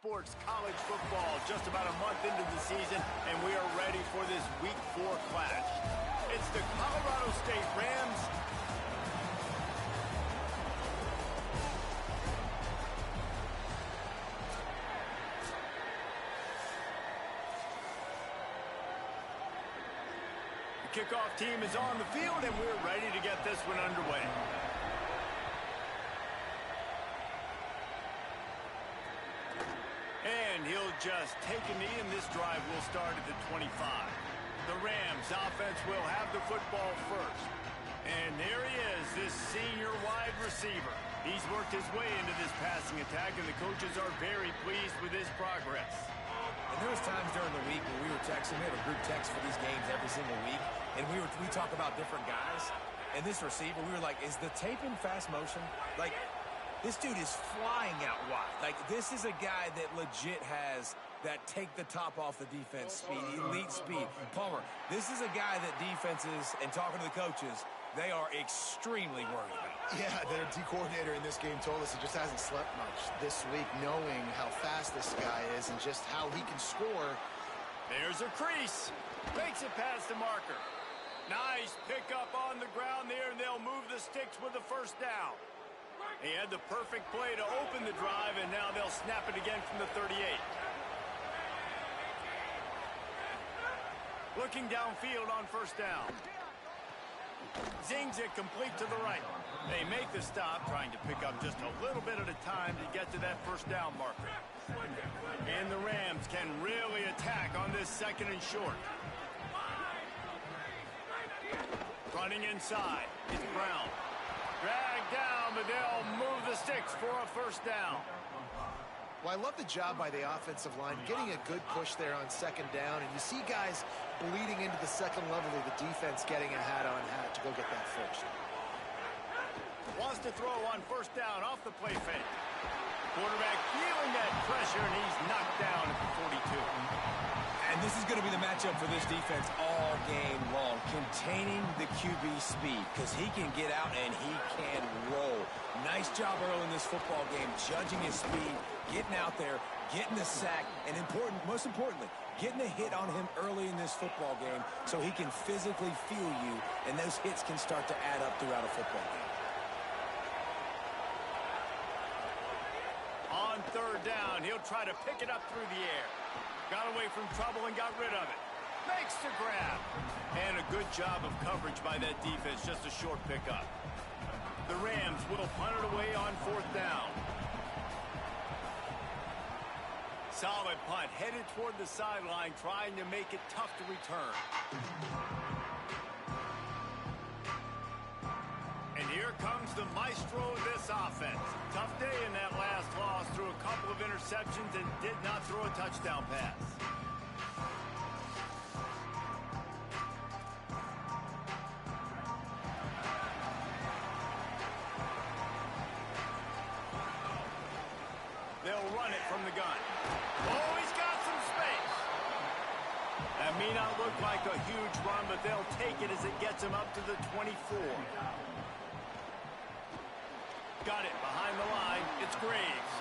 sports, college football, just about a month into the season, and we are ready for this Week 4 clash. It's the Colorado State Rams The kickoff team is on the field, and we're ready to get this one underway. And he'll just take a knee, and this drive will start at the 25. The Rams offense will have the football first. And there he is, this senior wide receiver. He's worked his way into this passing attack, and the coaches are very pleased with his progress. And there was times during the week when we were texting. We have a group text for these games every single week, and we talk about different guys. And this receiver, we were like, is the tape in fast motion? Like, this dude is flying out wide. Like, this is a guy that legit has that take the top off the defense speed, elite speed. Palmer, this is a guy that defenses, and talking to the coaches, they are extremely worried about. Yeah, their D coordinator in this game told us he just hasn't slept much this week, knowing how fast this guy is and just how he can score. There's a crease. Makes it past the marker. Nice pickup on the ground there, and they'll move the sticks with the first down. He had the perfect play to open the drive, and now they'll snap it again from the 38. Looking downfield on first down. Zings it complete to the right. They make the stop, trying to pick up just a little bit at a time to get to that first down marker. And the Rams can really attack on this second and short. Running inside, it's Brown. Dragged down, but they'll move the sticks for a first down. Well, I love the job by the offensive line, getting a good push there on second down, and you see guys bleeding into the second level of the defense getting a hat-on-hat to go get that first. Wants to throw on first down off the play fake. Quarterback feeling that pressure, and he's knocked down at the 42. And this is going to be the matchup for this defense all game long, containing the QB speed, because he can get out and he can roll. Nice job early in this football game, judging his speed, getting out there, getting the sack, and most importantly, getting a hit on him early in this football game so he can physically feel you, and those hits can start to add up throughout a football game. On third down, he'll try to pick it up through the air. Got away from trouble and got rid of it. Makes the grab. And a good job of coverage by that defense, just a short pickup. The Rams will punt it away on fourth down. Solid punt, headed toward the sideline, trying to make it tough to return. And here comes the maestro of this offense. Tough day in that last loss, threw a couple of interceptions and did not throw a touchdown pass. They'll run it from the gun. Oh, he's got some space. That may not look like a huge run, but they'll take it as it gets him up to the 24. Got it behind the line. It's Graves.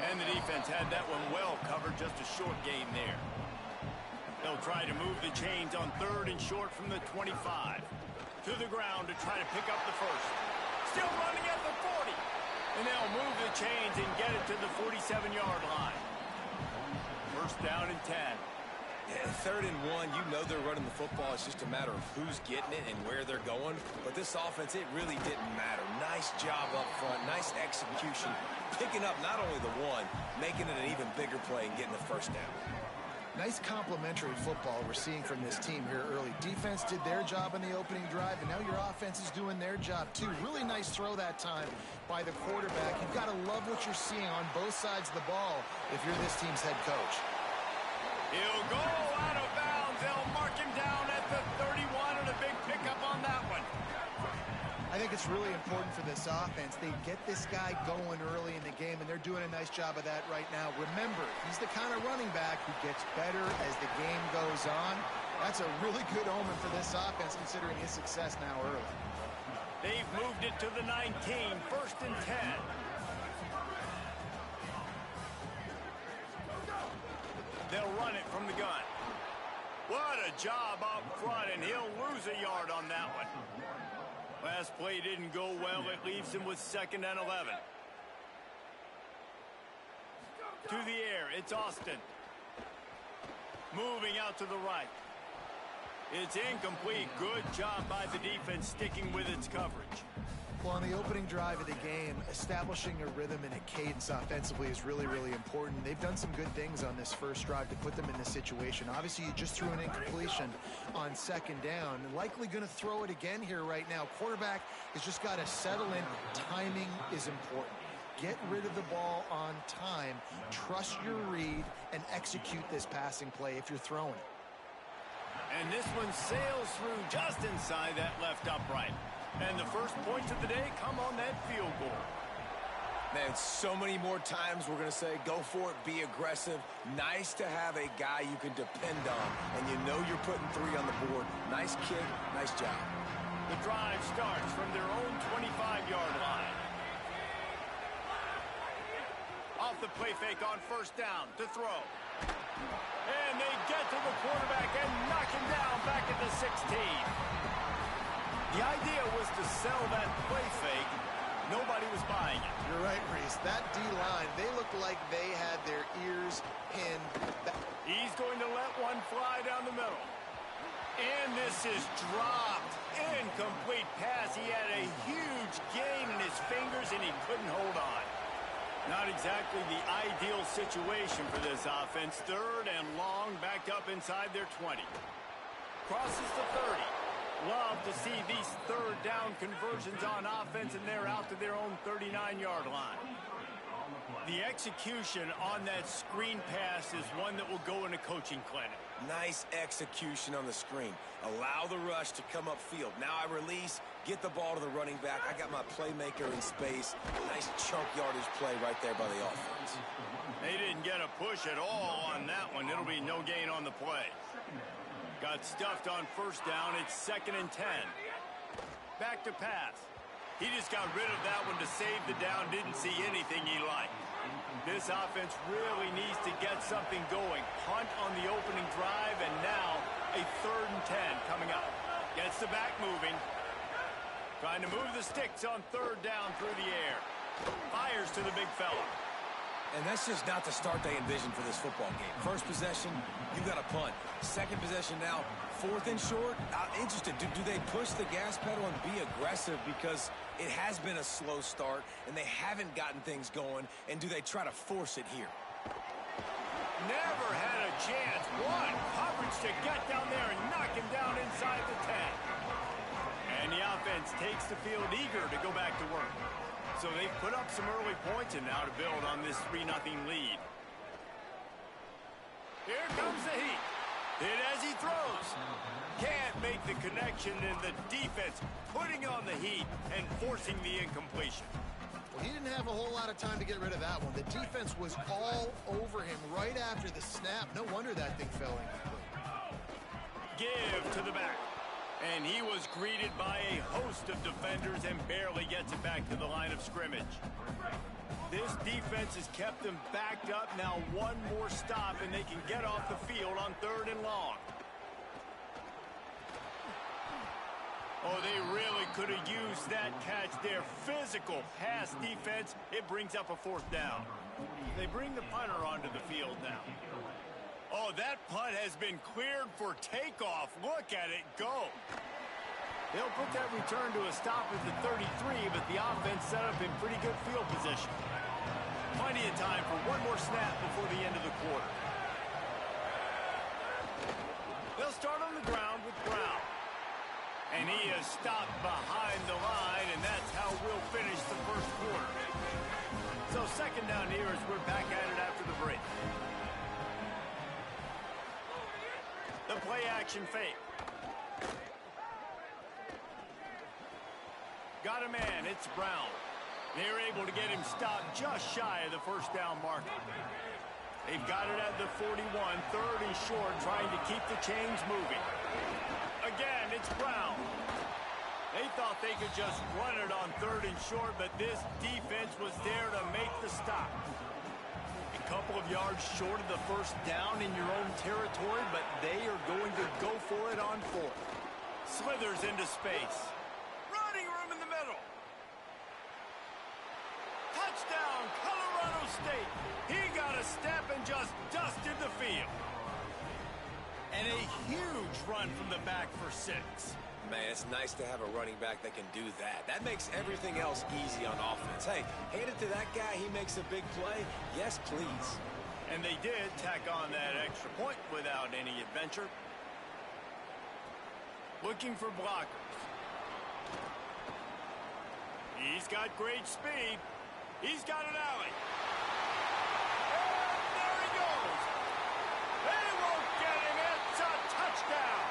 And the defense had that one well covered. Just a short gain there. They'll try to move the chains on third and short from the 25. To the ground to try to pick up the first. Still running at the 40. And they'll move the chains and get it to the 47-yard line. First down and 10. Yeah, third and 1, you know they're running the football. It's just a matter of who's getting it and where they're going. But this offense, it really didn't matter. Nice job up front, nice execution. Picking up not only the one, making it an even bigger play and getting the first down. Nice complementary football we're seeing from this team here early. Defense did their job on the opening drive, and now your offense is doing their job too. Really nice throw that time by the quarterback. You've got to love what you're seeing on both sides of the ball if you're this team's head coach. He'll go out of bounds. They'll mark him down at the 31, and a big pickup on that one. I think it's really important for this offense. They get this guy going early in the game, and they're doing a nice job of that right now. Remember, he's the kind of running back who gets better as the game goes on. That's a really good omen for this offense, considering his success now early. They've moved it to the 19, first and 10. What a job up front, and he'll lose a yard on that one. Last play didn't go well. It leaves him with 2nd and 11. To the air, it's Austin. Moving out to the right. It's incomplete. Good job by the defense sticking with its coverage. Well, on the opening drive of the game, establishing a rhythm and a cadence offensively is really, really important. They've done some good things on this first drive to put them in this situation. Obviously, you just threw an incompletion on 2nd down. Likely going to throw it again here right now. Quarterback has just got to settle in. Timing is important. Get rid of the ball on time. Trust your read and execute this passing play if you're throwing it. And this one sails through just inside that left upright. And the first points of the day come on that field goal. Man, so many more times we're going to say, go for it, be aggressive. Nice to have a guy you can depend on, and you know you're putting 3 on the board. Nice kick, nice job. The drive starts from their own 25-yard line. Off the play fake on 1st down to throw. And they get to the quarterback and knock him down back at the 16. The idea was to sell that play fake. Nobody was buying it. You're right, Reese. That D-line, they looked like they had their ears pinned back. He's going to let one fly down the middle. And this is dropped. Incomplete pass. He had a huge gain in his fingers, and he couldn't hold on. Not exactly the ideal situation for this offense. 3rd and long, backed up inside their 20. Crosses the 30. Love to see these 3rd down conversions on offense, and they're out to their own 39-yard line. The execution on that screen pass is one that will go in a coaching clinic. Nice execution on the screen. Allow the rush to come upfield. Now I release, get the ball to the running back. I got my playmaker in space. Nice chunk yardage play right there by the offense. They didn't get a push at all on that one. It'll be no gain on the play. Got stuffed on 1st down. It's 2nd and 10. Back to pass. He just got rid of that one to save the down. Didn't see anything he liked. This offense really needs to get something going. Punt on the opening drive, and now a 3rd and 10 coming up. Gets the back moving. Trying to move the sticks on 3rd down through the air. Fires to the big fella. And that's just not the start they envisioned for this football game. First possession, you got a punt. 2nd possession now, 4th and short. I'm interested. Do they push the gas pedal and be aggressive because it has been a slow start and they haven't gotten things going? And do they try to force it here? Never had a chance. One coverage to get down there and knock him down inside the 10. And the offense takes the field eager to go back to work. So they've put up some early points and now to build on this 3-0 lead. Here comes the heat. Hit as he throws. Can't make the connection, and the defense putting on the heat and forcing the incompletion. Well, he didn't have a whole lot of time to get rid of that one. The defense was all over him right after the snap. No wonder that thing fell incomplete. Give to the back. And he was greeted by a host of defenders and barely gets it back to the line of scrimmage. This defense has kept them backed up. Now one more stop and they can get off the field on 3rd and long. Oh, they really could have used that catch there. Physical pass defense. It brings up a 4th down. They bring the punter onto the field now. Oh, that punt has been cleared for takeoff. Look at it go. They'll put that return to a stop at the 33, but the offense set up in pretty good field position. Plenty of time for one more snap before the end of the quarter. They'll start on the ground with Brown. And he is stopped behind the line, and that's how we'll finish the first quarter. So 2nd down here as we're back at it after the break. The play-action fake. Got a man, it's Brown. They're able to get him stopped just shy of the 1st down marker. They've got it at the 41, 3rd and short, trying to keep the chains moving. Again, it's Brown. They thought they could just run it on 3rd and short, but this defense was there to make the stop. couple of yards short of the first down in your own territory, but they are going to go for it on fourth. Slithers into space. Running room in the middle. Touchdown, Colorado State. He got a step and just dusted the field. And a huge run from the back for 6. Man, it's nice to have a running back that can do that. That makes everything else easy on offense. Hey, hand it to that guy. He makes a big play. Yes, please. And they did tack on that extra point without any adventure. Looking for blockers. He's got great speed. He's got an alley. And there he goes. They won't get him. It's a touchdown.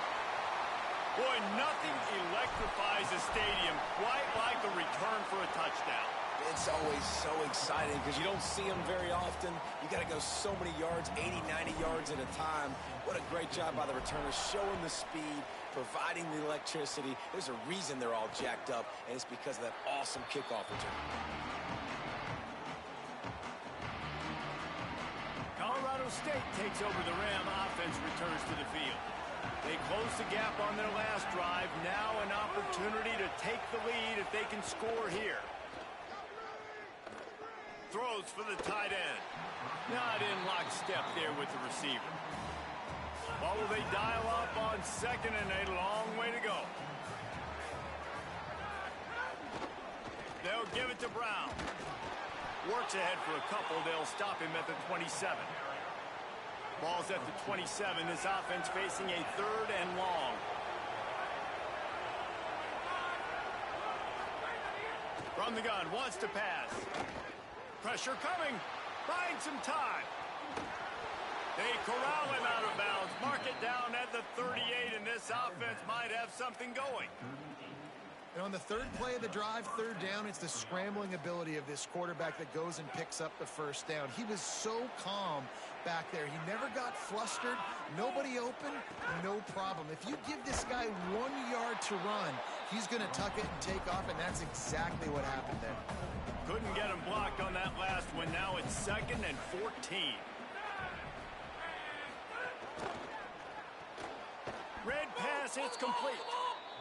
Boy, nothing electrifies a stadium quite like a return for a touchdown. It's always so exciting because you don't see them very often. You got to go so many yards, 80, 90 yards at a time. What a great job by the returners, showing the speed, providing the electricity. There's a reason they're all jacked up, and it's because of that awesome kickoff return. Colorado State takes over the Ram. Offense returns to the field. They close the gap on their last drive. Now an opportunity to take the lead if they can score here. Throws for the tight end. Not in lockstep there with the receiver. Well, will they dial up on second and a long way to go? They'll give it to Brown. Works ahead for a couple. They'll stop him at the 27. Ball's at the 27. This offense facing a 3rd and long. From the gun, wants to pass. Pressure coming. Finds some time. They corral him out of bounds. Mark it down at the 38, and this offense might have something going. And on the 3rd play of the drive, 3rd down, it's the scrambling ability of this quarterback that goes and picks up the 1st down. He was so calm back there. He never got flustered. Nobody open, no problem. If you give this guy 1 yard to run, he's going to tuck it and take off, and that's exactly what happened there. Couldn't get him blocked on that last one. Now it's 2nd and 14. Red pass, it's complete.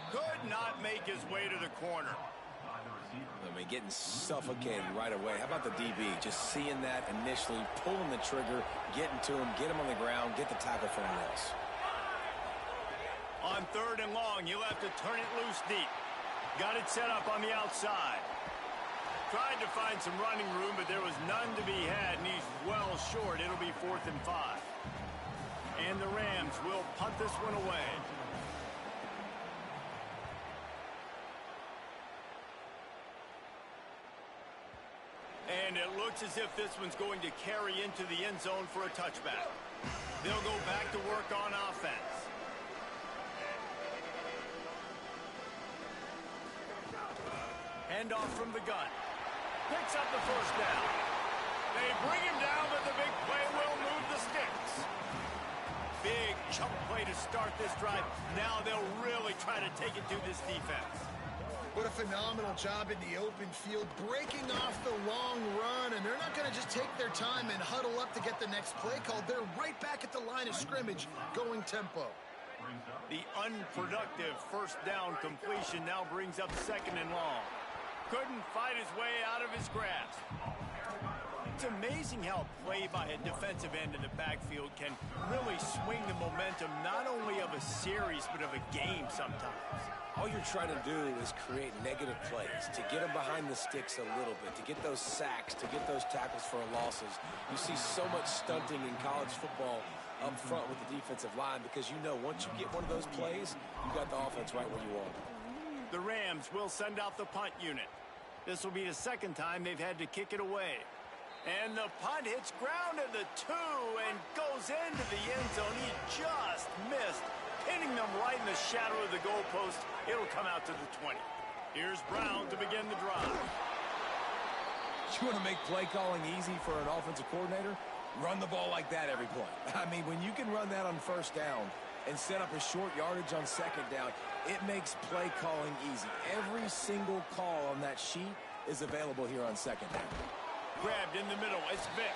Could not make his way to the corner. I mean, getting suffocated right away. How about the DB? Just seeing that initially, pulling the trigger, getting to him, get him on the ground, get the tackle for him else. On 3rd and long, you'll have to turn it loose deep. Got it set up on the outside. Tried to find some running room, but there was none to be had, and he's well short. It'll be 4th and 5. And the Rams will punt this one away. And it looks as if this one's going to carry into the end zone for a touchback. They'll go back to work on offense. Handoff from the gun. Picks up the 1st down. They bring him down, but the big play will move the sticks. Big chunk play to start this drive. Now they'll really try to take it to this defense. What a phenomenal job in the open field, breaking off the long run, and they're not going to just take their time and huddle up to get the next play called. They're right back at the line of scrimmage, going tempo. The unproductive 1st down completion now brings up 2nd and long. Couldn't fight his way out of his grasp. It's amazing how play by a defensive end in the backfield can really swing the momentum not only of a series but of a game sometimes. All you're trying to do is create negative plays, to get them behind the sticks a little bit, to get those sacks, to get those tackles for losses. You see so much stunting in college football up front with the defensive line because you know once you get one of those plays, you got the offense right where you want it. The Rams will send out the punt unit. This will be the 2nd time they've had to kick it away. And the punt hits ground at the 2 and goes into the end zone. He just missed, pinning them right in the shadow of the goalpost. It'll come out to the 20. Here's Brown to begin the drive. You want to make play calling easy for an offensive coordinator? Run the ball like that every play. I mean, when you can run that on 1st down and set up a short yardage on 2nd down, it makes play calling easy. Every single call on that sheet is available here on 2nd down. Grabbed in the middle. It's Vick.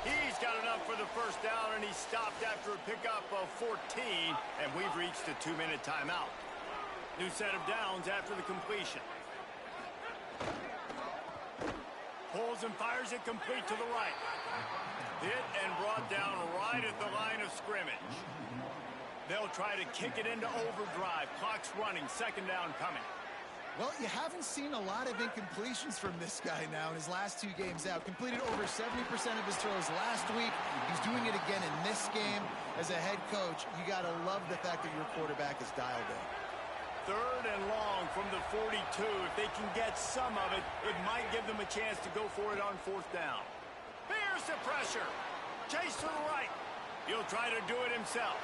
He's got enough for the first down, and he stopped after a pickup of 14, and we've reached a 2-minute timeout. New set of downs after the completion. Pulls and fires it complete to the right. Hit and brought down right at the line of scrimmage. They'll try to kick it into overdrive. Clock's running. Second down coming. Well, you haven't seen a lot of incompletions from this guy now in his last 2 games out. Completed over 70% of his throws last week. He's doing it again in this game. As a head coach, you got to love the fact that your quarterback is dialed in. Third and long from the 42. If they can get some of it, it might give them a chance to go for it on fourth down. Here's the pressure. Chase to the right. He'll try to do it himself.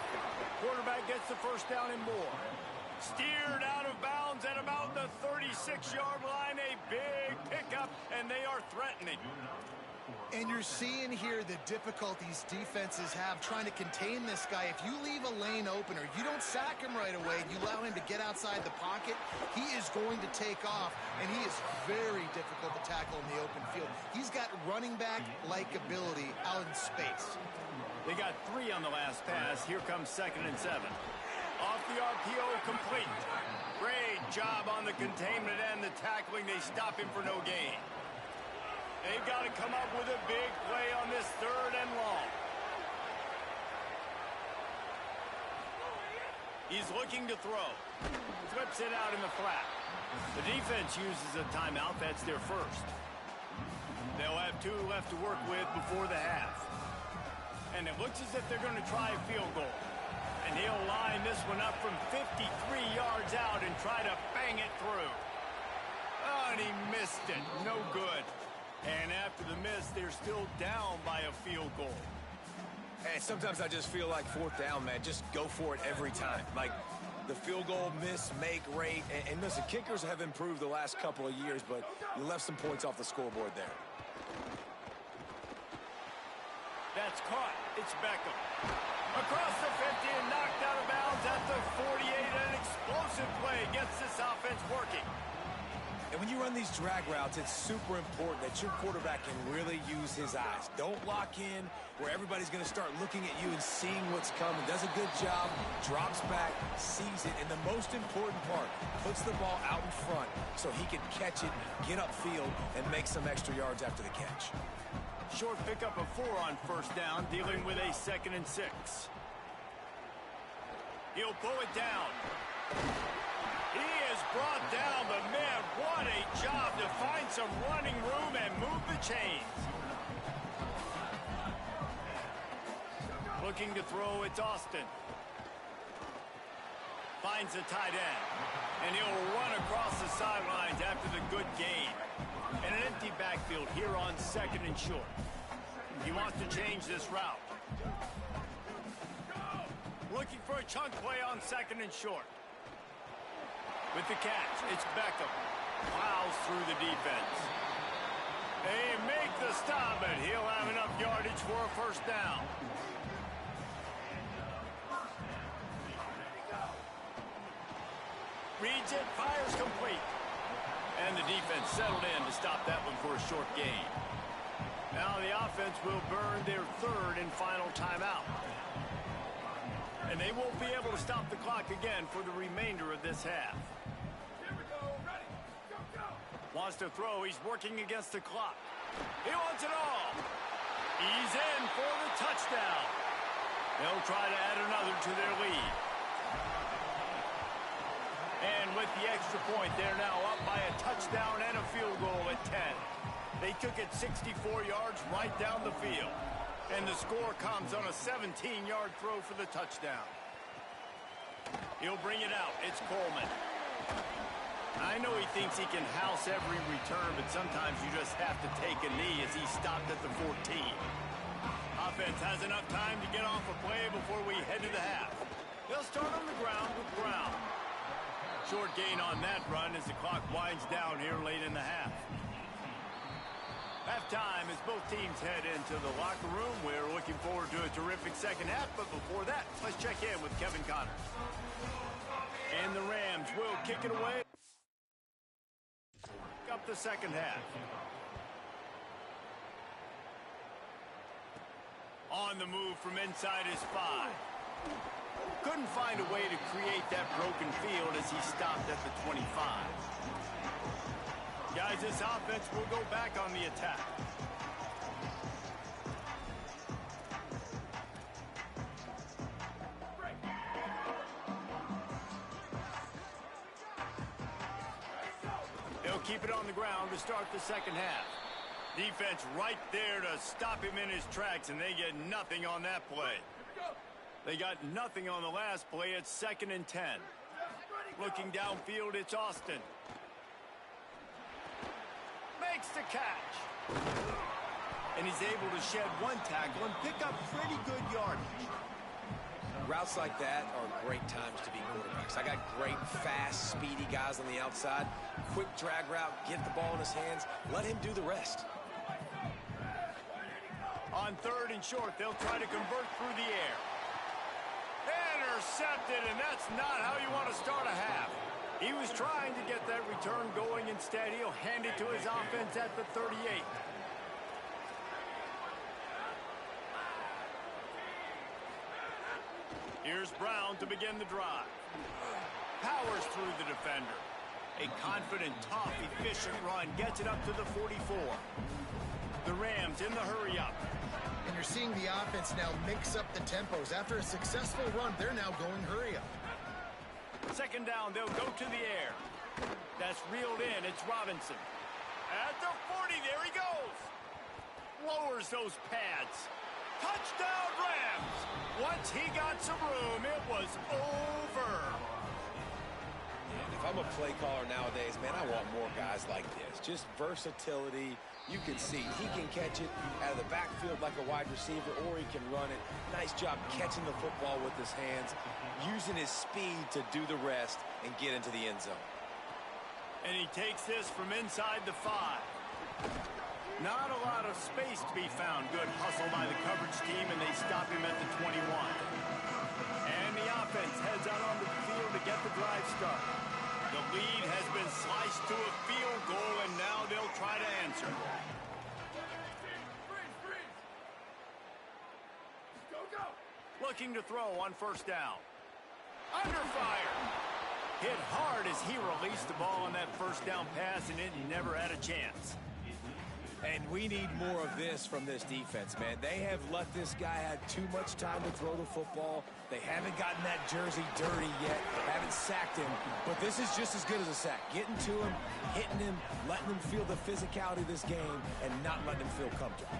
Quarterback gets the first down and more. Steered out of bounds at about the 36-yard line. A big pickup, and they are threatening. And you're seeing here the difficulties defenses have trying to contain this guy. If you leave a lane open or you don't sack him right away, you allow him to get outside the pocket, he is going to take off, and he is very difficult to tackle in the open field. He's got running back-like ability out in space. They got 3 on the last pass. Here comes 2nd and 7. Off the RPO, complete. Great job on the containment and the tackling. They stop him for no gain. They've got to come up with a big play on this 3rd and long. He's looking to throw. Flips it out in the flat. The defense uses a timeout. That's their first. They'll have 2 left to work with before the half. And it looks as if they're going to try a field goal. And he'll line this one up from 53 yards out and try to bang it through. Oh, and he missed it. No good. And after the miss, they're still down by a field goal. Hey, sometimes I just feel like fourth down, man. Just go for it every time. Like the field goal miss-make rate. And listen, kickers have improved the last couple of years, but you left some points off the scoreboard there. That's caught. It's Beckham. Across the 50 and knocked out of bounds at the 48. An explosive play gets this offense working. And when you run these drag routes, it's super important that your quarterback can really use his eyes. Don't lock in where everybody's going to start looking at you and seeing what's coming. Does a good job, drops back, sees it, and the most important part, puts the ball out in front so he can catch it, get upfield, and make some extra yards after the catch. Short pickup of 4 on first down, dealing with a 2nd and 6. He'll pull it down. He is brought down, but man, what a job to find some running room and move the chains. Looking to throw, it's Austin. Finds the tight end, and he'll run across the sidelines after the good gain. And an empty backfield here on 2nd and short. He wants to change this route. Looking for a chunk play on 2nd and short. With the catch, it's Beckham. Plows through the defense. They make the stop, and he'll have enough yardage for a first down. Reads it, fires complete. And the defense settled in to stop that one for a short gain. Now the offense will burn their 3rd and final timeout. And they won't be able to stop the clock again for the remainder of this half. Wants to throw. He's working against the clock. He wants it all. He's in for the touchdown. They'll try to add another to their lead. And with the extra point, they're now up by a touchdown and a field goal at 10. They took it 64 yards right down the field. And the score comes on a 17-yard throw for the touchdown. He'll bring it out. It's Coleman. I know he thinks he can house every return, but sometimes you just have to take a knee as he stopped at the 14. Offense has enough time to get off a play before we head to the half. They'll start on the ground with Brown. Short gain on that run as the clock winds down here late in the half. Halftime as both teams head into the locker room. We're looking forward to a terrific second half, but before that, let's check in with Kevin Connors. And the Rams will kick it away. Up the second half. On the move from inside his 5. Couldn't find a way to create that broken field as he stopped at the 25. Guys, this offense will go back on the attack. They'll keep it on the ground to start the second half. Defense right there to stop him in his tracks, and they get nothing on that play. They got nothing on the last play. It's 2nd and 10. Looking downfield, it's Austin. Makes the catch. And he's able to shed one tackle and pick up pretty good yardage. Routes like that are great times to be quarterbacks. I got great, fast, speedy guys on the outside. Quick drag route, get the ball in his hands, let him do the rest. On 3rd and short, they'll try to convert through the air. Intercepted, and that's not how you want to start a half. He was trying to get that return going. Instead, he'll hand it to his offense at the 38. Here's Brown to begin the drive. Powers through the defender. A confident, tough, efficient run gets it up to the 44. The Rams in the hurry-up. And you're seeing the offense now mix up the tempos. After a successful run, they're now going hurry-up. 2nd down, they'll go to the air. That's reeled in. It's Robinson. At the 40, there he goes. Lowers those pads. Touchdown, Rams. Once he got some room, it was over. If I'm a play caller nowadays, man, I want more guys like this. Just versatility. You can see he can catch it out of the backfield like a wide receiver, or he can run it. Nice job catching the football with his hands, using his speed to do the rest and get into the end zone. And he takes this from inside the 5. Not a lot of space to be found. Good hustle by the coverage team, and they stop him at the 21. And the offense heads out onto the field to get the drive started. The lead has been sliced to a field goal, and now they'll try to answer. Looking to throw on 1st down. Under fire. Hit hard as he released the ball on that 1st down pass, and it never had a chance. And we need more of this from this defense, man. They have let this guy have too much time to throw the football. They haven't gotten that jersey dirty yet. Haven't sacked him. But this is just as good as a sack. Getting to him, hitting him, letting him feel the physicality of this game, and not letting him feel comfortable.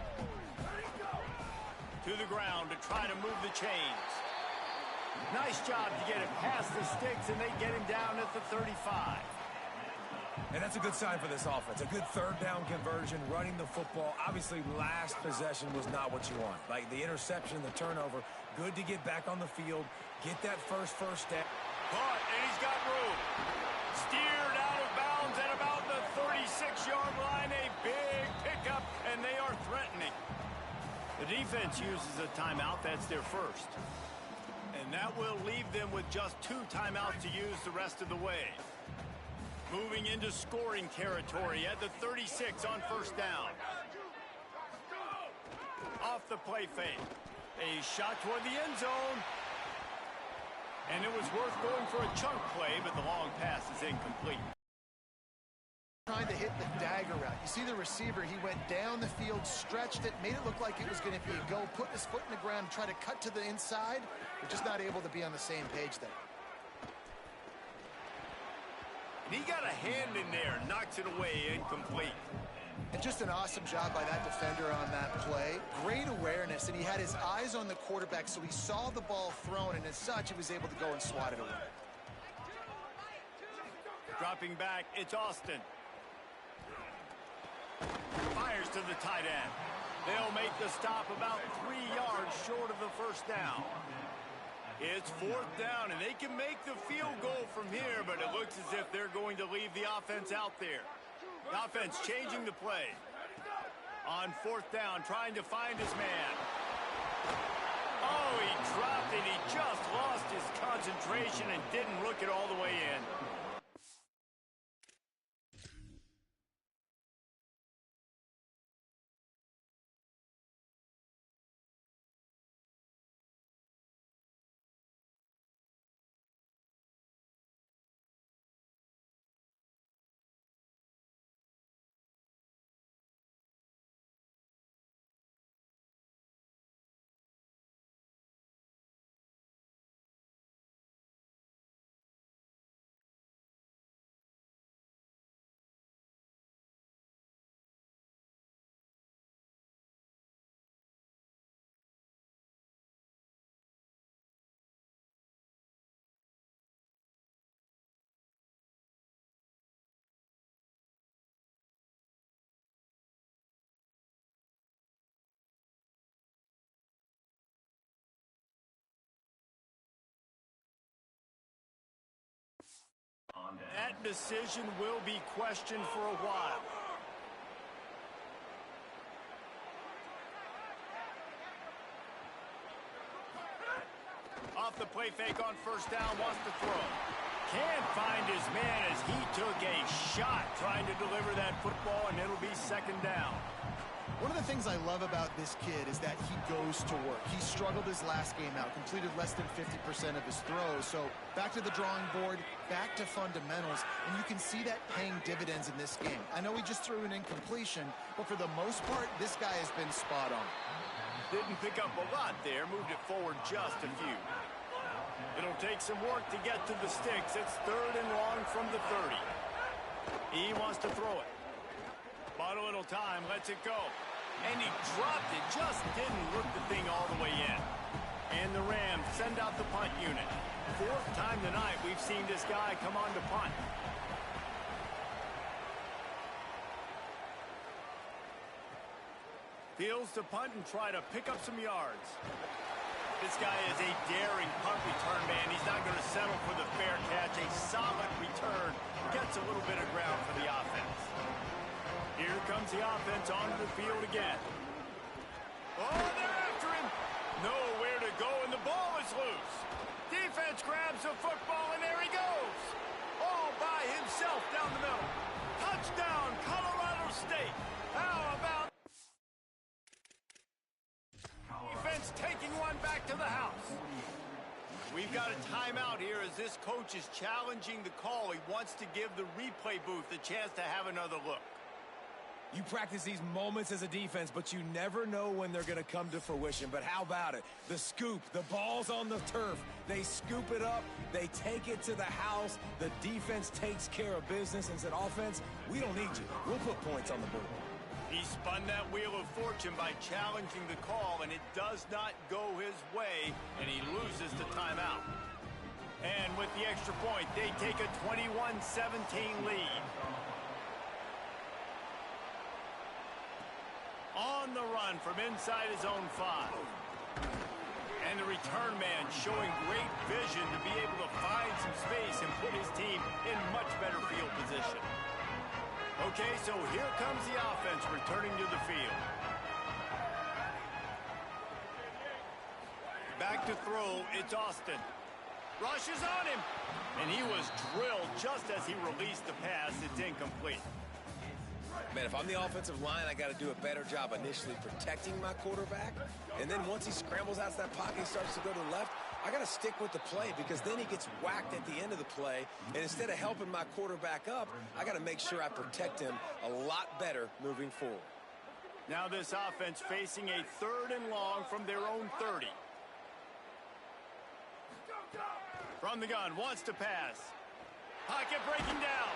To the ground to try to move the chains. Nice job to get it past the sticks, and they get him down at the 35. And that's a good sign for this offense. A good 3rd down conversion, running the football. Obviously, last possession was not what you want. Like the interception, the turnover. Good to get back on the field, get that first step. Caught, and he's got room. Steered out of bounds at about the 36-yard line. A big pickup, and they are threatening. The defense uses a timeout. That's their first. And that will leave them with just 2 timeouts to use the rest of the way. Moving into scoring territory at the 36 on 1st down. Off the play fake. A shot toward the end zone. And it was worth going for a chunk play, but the long pass is incomplete. Trying to hit the dagger route. You see the receiver, he went down the field, stretched it, made it look like it was going to be a go, put his foot in the ground, try to cut to the inside. They're just not able to be on the same page there. And he got a hand in there, knocks it away, incomplete. And just an awesome job by that defender on that play. Great awareness, and he had his eyes on the quarterback, so he saw the ball thrown, and as such, he was able to go and swat it away. Dropping back, it's Austin. Fires to the tight end. They'll make the stop about 3 yards short of the 1st down. It's 4th down, and they can make the field goal from here, but it looks as if they're going to leave the offense out there. The offense changing the play. On 4th down, trying to find his man. Oh, he dropped it. He just lost his concentration and didn't look it all the way in. That decision will be questioned for a while. Off the play fake on first down, wants to throw. Can't find his man as he took a shot trying to deliver that football, and it'll be second down. One of the things I love about this kid is that he goes to work. He struggled his last game out, completed less than 50% of his throws. So back to the drawing board, back to fundamentals, and you can see that paying dividends in this game. I know he just threw an incompletion, but for the most part, this guy has been spot on. Didn't pick up a lot there, moved it forward just a few. It'll take some work to get to the sticks. It's third and long from the 30. He wants to throw it. Bought a little time, lets it go. And he dropped it, just didn't look the thing all the way in. And the Rams send out the punt unit. Fourth time tonight we've seen this guy come on to punt. Fields to punt and try to pick up some yards. This guy is a daring punt return man. He's not going to settle for the fair catch. A solid return. Gets a little bit of ground for the offense. Here comes the offense onto the field again. Oh, they're after him. Nowhere to go, and the ball is loose. Defense grabs the football, and there he goes. All by himself down the middle. Touchdown, Colorado State. How about defense taking one back to the house? We've got a timeout here as this coach is challenging the call. He wants to give the replay booth a chance to have another look. You practice these moments as a defense, but you never know when they're going to come to fruition. But how about it? The scoop, the ball's on the turf. They scoop it up. They take it to the house. The defense takes care of business and said, offense, we don't need you. We'll put points on the board. He spun that wheel of fortune by challenging the call, and it does not go his way, and he loses the timeout. And with the extra point, they take a 21-17 lead. On the run from inside his own 5. And the return man showing great vision to be able to find some space and put his team in much better field position. Okay, so here comes the offense returning to the field. Back to throw, it's Austin. Rushes on him. And he was drilled just as he released the pass. It's incomplete. Man, if I'm the offensive line, I got to do a better job initially protecting my quarterback. And then once he scrambles out of that pocket, he starts to go to the left, I got to stick with the play because then he gets whacked at the end of the play. And instead of helping my quarterback up, I got to make sure I protect him a lot better moving forward. Now this offense facing a third and long from their own 30. From the gun, wants to pass. Pocket breaking down.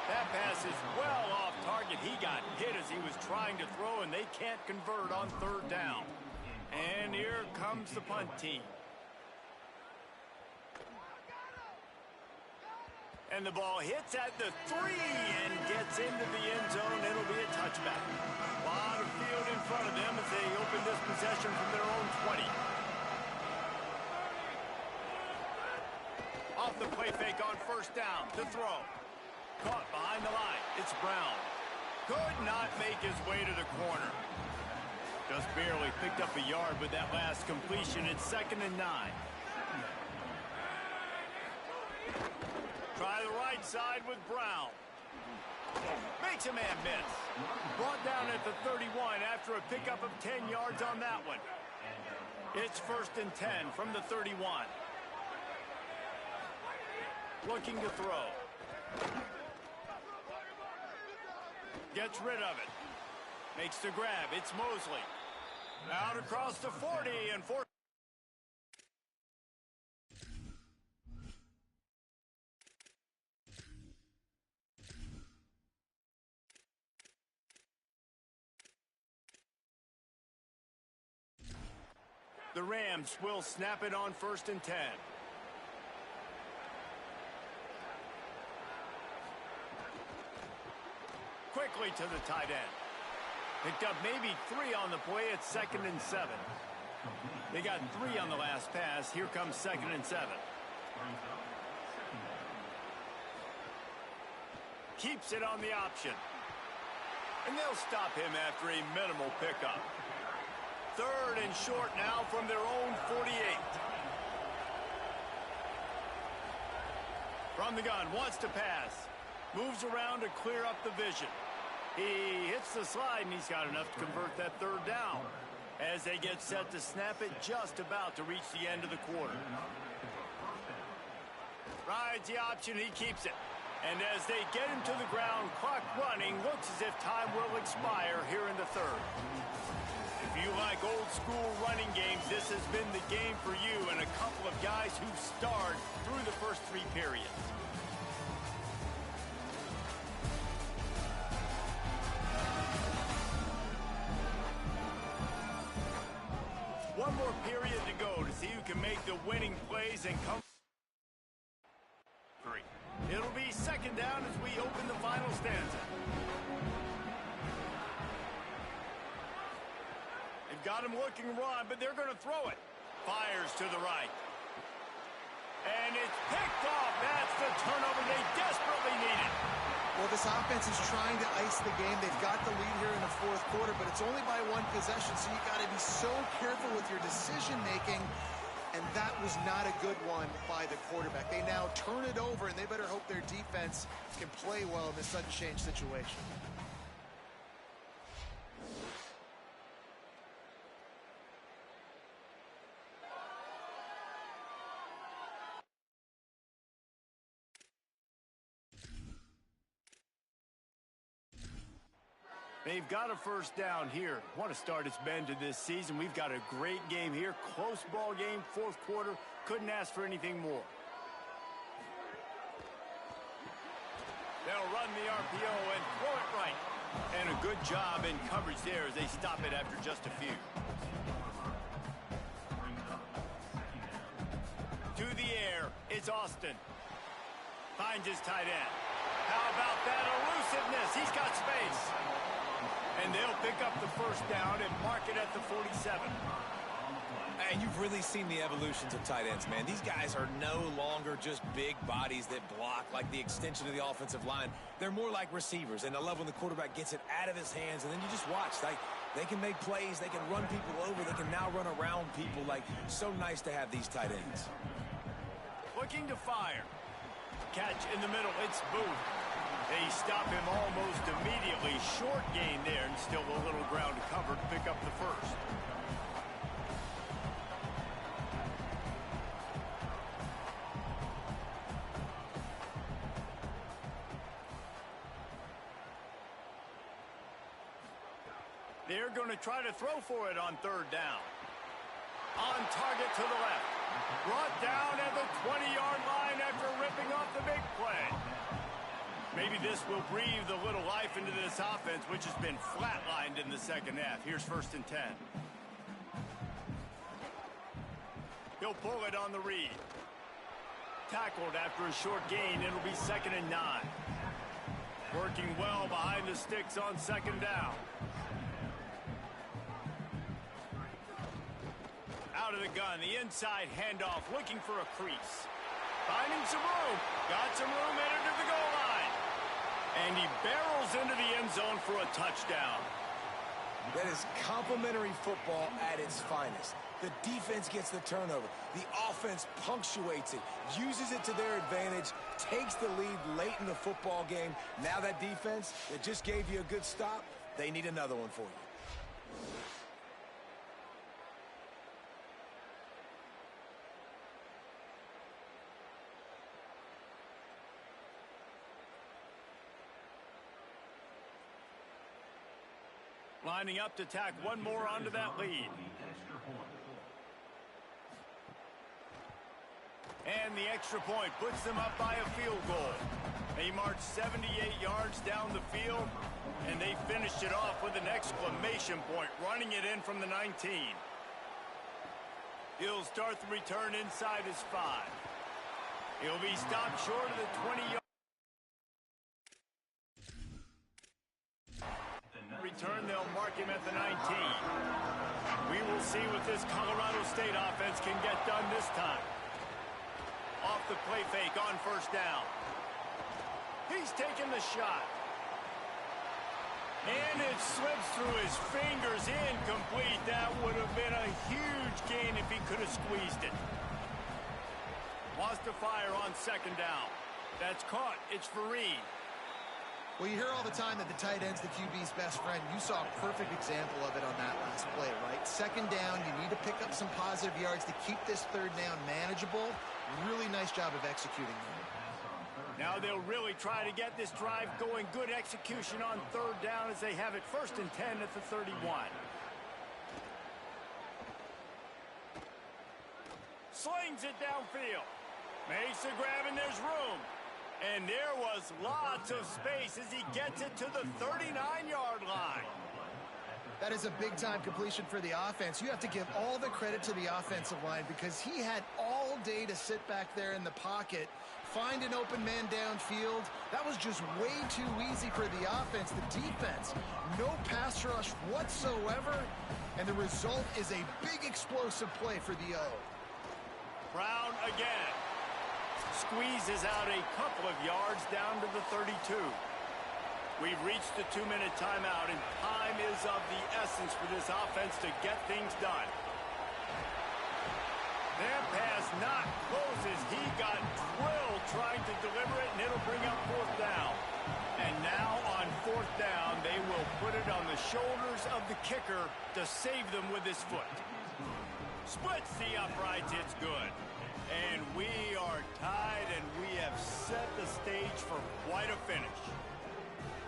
That pass is well off target. He got hit as he was trying to throw, and they can't convert on third down. And here comes the punt team. And the ball hits at the 3 and gets into the end zone. It'll be a touchback. A lot of field in front of them as they open this possession from their own 20. Off the play fake on first down to throw. Caught behind the line. It's Brown. Could not make his way to the corner. Just barely picked up a yard with that last completion. It's 2nd and 9. Try the right side with Brown. Makes a man miss. Brought down at the 31 after a pickup of 10 yards on that one. It's 1st and 10 from the 31. Looking to throw. Gets rid of it. Makes the grab. It's Mosley. Out across the 40 and 4. The Rams will snap it on 1st and 10. Quickly to the tight end. Picked up maybe 3 on the play. It's 2nd and 7. They got 3 on the last pass. Here comes 2nd and 7. keeps it on the option. And they'll stop him after a minimal pickup. 3rd and short now from their own 48. From the gun, wants to pass. Moves around to clear up the vision. He hits the slide, and he's got enough to convert that 3rd down. As they get set to snap it, just about to reach the end of the quarter. Rides the option, he keeps it. And as they get him to the ground, clock running, looks as if time will expire here in the 3rd. If you like old school running games, this has been the game for you and a couple of guys who starred through the first 3 periods. One more period to go to see who can make the winning plays and come. It'll be 2nd down as we open the final stanza. They've got him looking run, but they're going to throw it. Fires to the right. And it's picked off. That's the turnover they desperately needed. Well, this offense is trying to ice the game. They've got the lead here in the 4th quarter, but it's only by 1 possession, so you got to be so careful with your decision-making. And that was not a good one by the quarterback. They now turn it over, and they better hope their defense can play well in this sudden change situation. They've got a 1st down here. What a start it's been to this season. We've got a great game here. Close ball game, 4th quarter. Couldn't ask for anything more. They'll run the RPO and throw it right. And a good job in coverage there as they stop it after just a few. To the air, it's Austin. Finds his tight end. How about that elusiveness? He's got space. And they'll pick up the 1st down and mark it at the 47. And you've really seen the evolutions of tight ends, man. These guys are no longer just big bodies that block like the extension of the offensive line. They're more like receivers, and I love when the quarterback gets it out of his hands, and then you just watch. Like, they can make plays, they can run people over, they can now run around people. Like, so nice to have these tight ends. Looking to fire. Catch in the middle, it's Booth. They stop him almost immediately. Short gain there, and still a little ground to cover to pick up the 1st. They're going to try to throw for it on 3rd down. On target to the left. Brought down at the 20-yard line after ripping off the big play. Maybe this will breathe a little life into this offense, which has been flatlined in the 2nd half. Here's 1st and 10. He'll pull it on the read. Tackled after a short gain. It'll be 2nd and 9. Working well behind the sticks on 2nd down. Out of the gun, the inside handoff, looking for a crease. Finding some room. Got some room, entered to the goal line. And he barrels into the end zone for a touchdown. That is complimentary football at its finest. The defense gets the turnover. The offense punctuates it, uses it to their advantage, takes the lead late in the football game. Now that defense that just gave you a good stop, they need another one for you. Lining up to tack one more onto that lead. And the extra point puts them up by a field goal. They marched 78 yards down the field, and they finished it off with an exclamation point, running it in from the 19. He'll start the return inside his 5. He'll be stopped short of the 20-yard. Return, they'll mark him at the 19. We will see what this Colorado State offense can get done this time. Off the play fake on 1st down. He's taking the shot. And it slips through his fingers, incomplete. That would have been a huge gain if he could have squeezed it. Wants to fire on second down. That's caught. It's for Reed. Well, you hear all the time that the tight end's the QB's best friend. You saw a perfect example of it on that last play, right? Second down, you need to pick up some positive yards to keep this third down manageable. Really nice job of executing there. Now they'll really try to get this drive going. Good execution on third down as they have it 1st and 10 at the 31. Slings it downfield. Makes a grab and there's room. And there was lots of space as he gets it to the 39-yard line. That is a big-time completion for the offense. You have to give all the credit to the offensive line because he had all day to sit back there in the pocket, find an open man downfield. That was just way too easy for the offense. The defense, no pass rush whatsoever, and the result is a big explosive play for the O. Brown again. Squeezes out a couple of yards down to the 32. We've reached the 2-minute timeout, and time is of the essence for this offense to get things done. That pass not closes. He got drilled trying to deliver it, and it'll bring up 4th down. And now on 4th down, they will put it on the shoulders of the kicker to save them with his foot. Splits the uprights. It's good. And we are tied, and we have set the stage for quite a finish.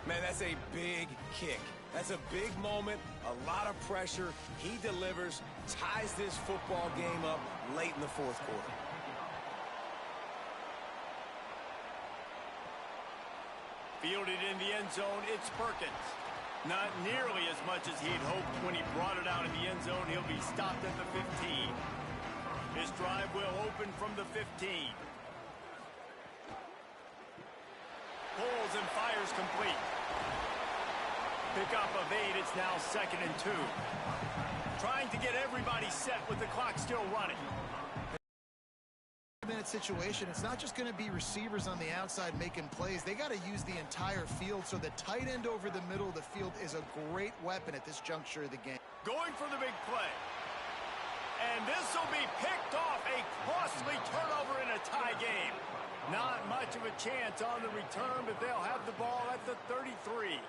Man, that's a big kick. That's a big moment, a lot of pressure. He delivers, ties this football game up late in the 4th quarter. Fielded in the end zone, it's Perkins. Not nearly as much as he'd hoped when he brought it out in the end zone. He'll be stopped at the 15. His drive will open from the 15. Pulls and fires complete. Pickup of 8. It's now 2nd and 2. Trying to get everybody set with the clock still running. Minute situation, it's not just going to be receivers on the outside making plays. They got to use the entire field, so the tight end over the middle of the field is a great weapon at this juncture of the game. Going for the big play. And this will be picked off. A costly turnover in a tie game. Not much of a chance on the return, but they'll have the ball at the 33.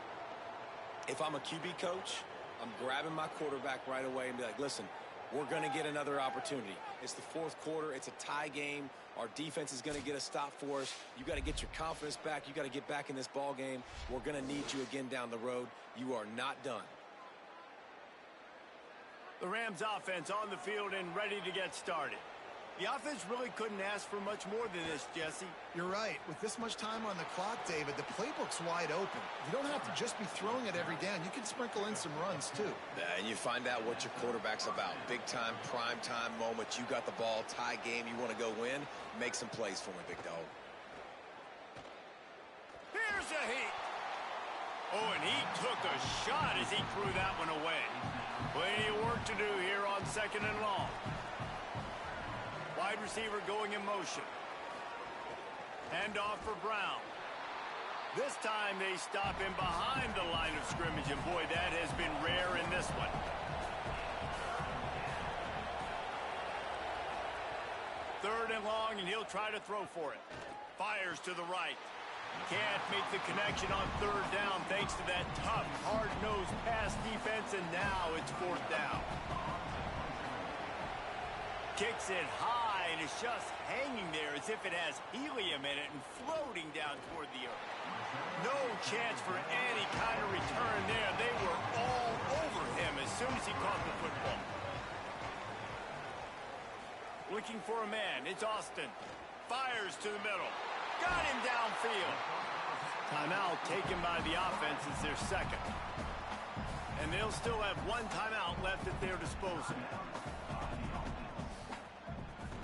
If I'm a QB coach, I'm grabbing my quarterback right away and be like, listen, we're going to get another opportunity. It's the 4th quarter. It's a tie game. Our defense is going to get a stop for us. You got to get your confidence back. You got to get back in this ball game. We're going to need you again down the road. You are not done. The Rams offense on the field and ready to get started. The offense really couldn't ask for much more than this, Jesse. You're right. With this much time on the clock, David, the playbook's wide open. You don't have to just be throwing it every down. You can sprinkle in some runs, too. And you find out what your quarterback's about. Big time, prime time moments. You got the ball, tie game. You want to go win. Make some plays for me, big dog. Here's a heat. Oh, and he took a shot as he threw that one away. Plenty of work to do here on 2nd and long. Wide receiver going in motion. Handoff for Brown. This time they stop him behind the line of scrimmage, and boy, that has been rare in this one. Third and long, and he'll try to throw for it. Fires to the right. Can't make the connection on 3rd down thanks to that tough, hard-nosed pass defense, and now it's 4th down. Kicks it high, and it's just hanging there as if it has helium in it and floating down toward the earth. No chance for any kind of return there. They were all over him as soon as he caught the football. Looking for a man. It's Austin. Fires to the middle. Got him downfield. Timeout taken by the offense as their 2nd. And they'll still have 1 timeout left at their disposal.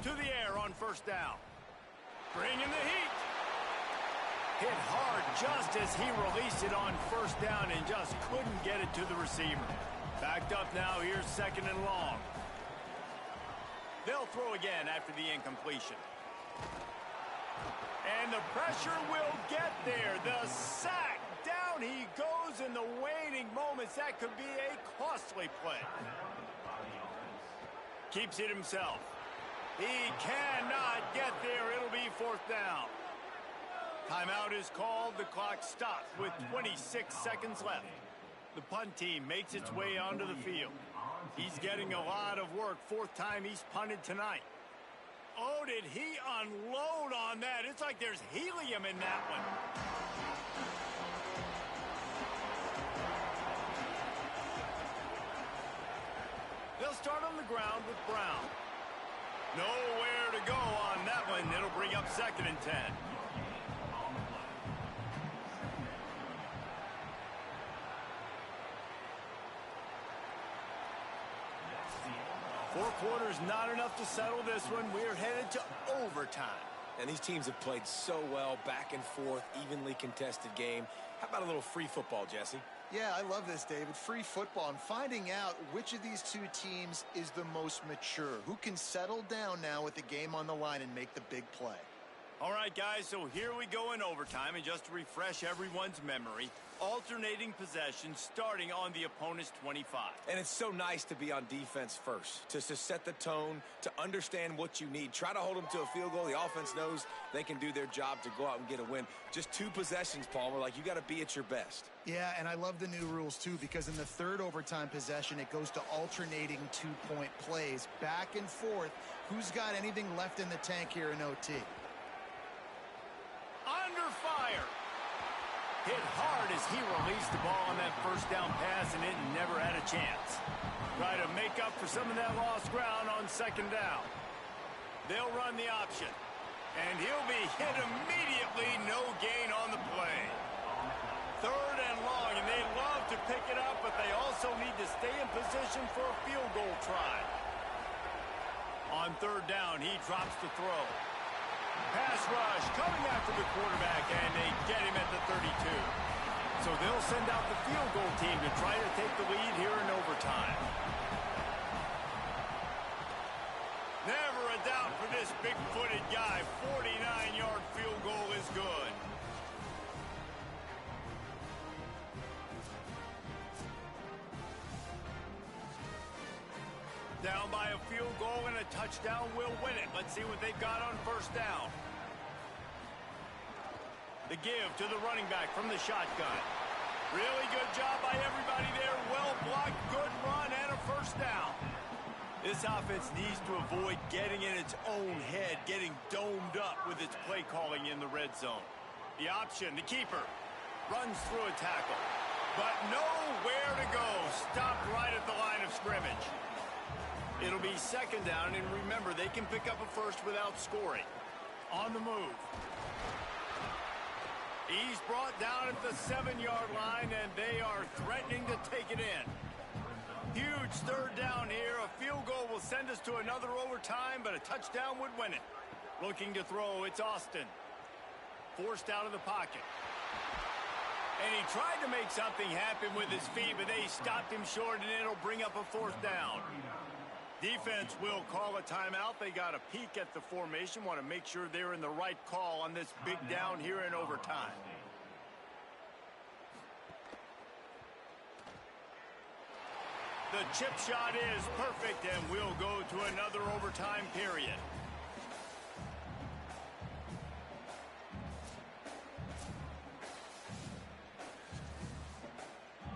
To the air on 1st down. Bringing the heat. Hit hard just as he released it on 1st down and just couldn't get it to the receiver. Backed up now. Here's 2nd and long. They'll throw again after the incompletion. And the pressure will get there. The sack. Down he goes in the waning moments. That could be a costly play. Keeps it himself. He cannot get there. It'll be fourth down. Timeout is called. The clock stops with 26 seconds left. The punt team makes its way onto the field. He's getting a lot of work. Fourth time he's punted tonight. Oh, did he unload on that? It's like there's helium in that one. They'll start on the ground with Brown. Nowhere to go on that one. It'll bring up 2nd and 10. Four quarters not enough to settle this one. We're headed to overtime. And these teams have played so well, back and forth, evenly contested game. How about a little free football, Jesse? Yeah, I love this, David. Free football and finding out which of these two teams is the most mature. Who can settle down now with the game on the line and make the big play. All right, guys, so here we go in overtime. And just to refresh everyone's memory, alternating possessions starting on the opponent's 25. And it's so nice to be on defense first, to set the tone, to understand what you need. Try to hold them to a field goal. The offense knows they can do their job to go out and get a win. Just 2 possessions, Palmer, like you got to be at your best. Yeah, and I love the new rules, too, because in the third overtime possession, it goes to alternating 2-point plays, back and forth. Who's got anything left in the tank here in OT? Under fire. Hit hard as he released the ball on that first down pass, and it never had a chance. Try to make up for some of that lost ground on 2nd down. They'll run the option, and he'll be hit immediately. No gain on the play. 3rd and long, and they love to pick it up, but they also need to stay in position for a field goal try. On 3rd down, he drops the throw. Pass rush coming after the quarterback, and they get him at the 32. So they'll send out the field goal team to try to take the lead here in overtime. Never a doubt for this big-footed guy. 49-yard field goal is good. Down by a field goal and a touchdown will win it. Let's see what they've got on 1st down. The give to the running back from the shotgun. Really good job by everybody there. Well blocked, good run, and a 1st down. This offense needs to avoid getting in its own head, getting domed up with its play calling in the red zone. The option, the keeper, runs through a tackle. But nowhere to go. Stopped right at the line of scrimmage. It'll be 2nd down, and remember, they can pick up a 1st without scoring. On the move. He's brought down at the 7-yard line, and they are threatening to take it in. Huge 3rd down here. A field goal will send us to another overtime, but a touchdown would win it. Looking to throw, it's Austin. Forced out of the pocket. And he tried to make something happen with his feet, but they stopped him short, and it'll bring up a 4th down. Defense will call a timeout. They got a peek at the formation, want to make sure they're in the right call on this big down here in overtime. The chip shot is perfect, and we'll go to another overtime period.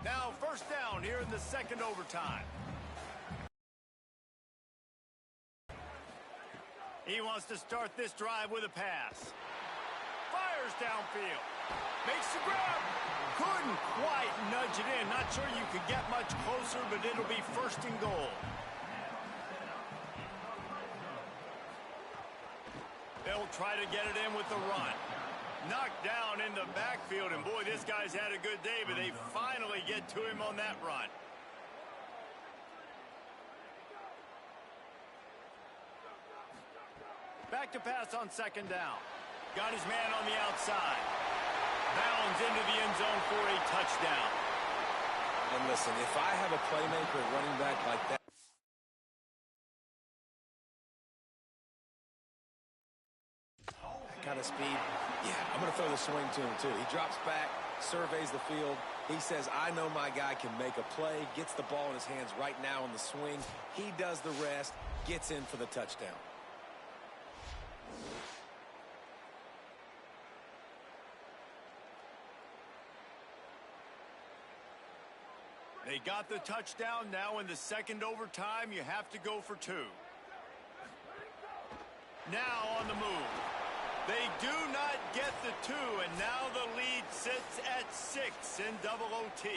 Now 1st down here in the 2nd overtime. He wants to start this drive with a pass. Fires downfield. Makes the grab. Couldn't quite nudge it in. Not sure you could get much closer, but it'll be 1st and goal. They'll try to get it in with the run. Knocked down in the backfield, and boy, this guy's had a good day, but they finally get to him on that run. Back to pass on 2nd down. Got his man on the outside. Bounds into the end zone for a touchdown. And listen, if I have a playmaker running back like that, I got to speed. Yeah, I'm going to throw the swing to him, too. He drops back, surveys the field. He says, I know my guy can make a play, gets the ball in his hands right now on the swing. He does the rest, gets in for the touchdown. They got the touchdown. Now in the second overtime, you have to go for 2. Now on the move. They do not get the 2, and now the lead sits at 6 in double OT.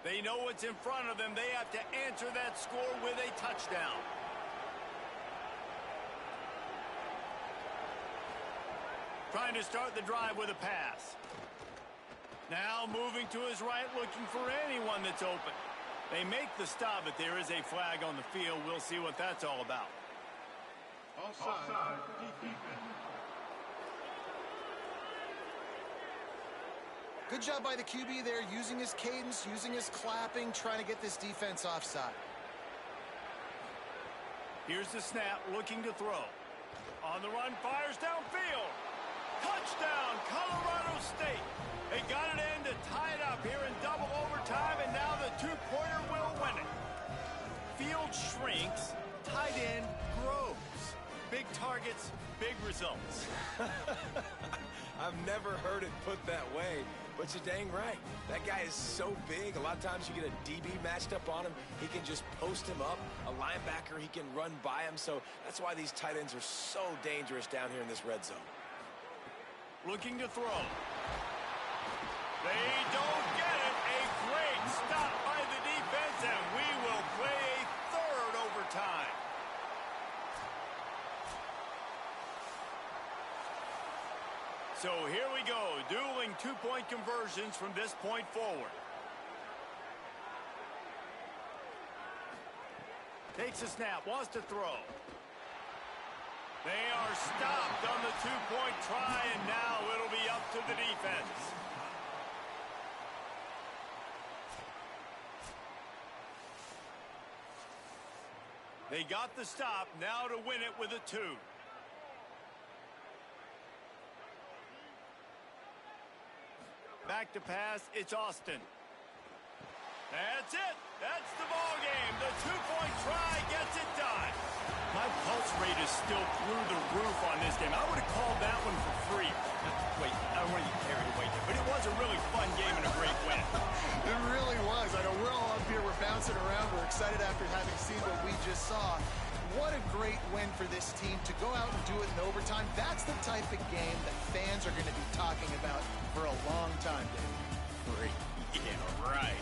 They know what's in front of them. They have to answer that score with a touchdown. Trying to start the drive with a pass. Now moving to his right, looking for anyone that's open. They make the stop, but there is a flag on the field. We'll see what that's all about. Offside. Good job by the QB there, using his cadence, using his clapping, trying to get this defense offside. Here's the snap, looking to throw. On the run, fires downfield. Touchdown, Colorado State. They got it in to tie it up here in double overtime, and now the two-pointer will win it. Field shrinks, tight end grows. Big targets, big results. I've never heard it put that way, but you're dang right. That guy is so big. A lot of times you get a DB matched up on him. He can just post him up. A linebacker, he can run by him. So that's why these tight ends are so dangerous down here in this red zone. Looking to throw. They don't get it. A great stop by the defense, and we will play a third overtime. So here we go, dueling two-point conversions from this point forward. Takes a snap, wants to throw. They are stopped on the two-point try, and now it'll be up to the defense. They got the stop, now to win it with a 2. Back to pass, it's Austin. That's it. That's the ball game. The two-point try gets it done. My pulse rate is still through the roof on this game. I would have called that one for free. Wait, I don't want to get carried away here, but it was a really fun game and a great win. It really was. I know we're all up here, we're bouncing around, we're excited after having seen what we just saw. What a great win for this team to go out and do it in overtime. That's the type of game that fans are going to be talking about for a long time, Dave. Free. Yeah, right.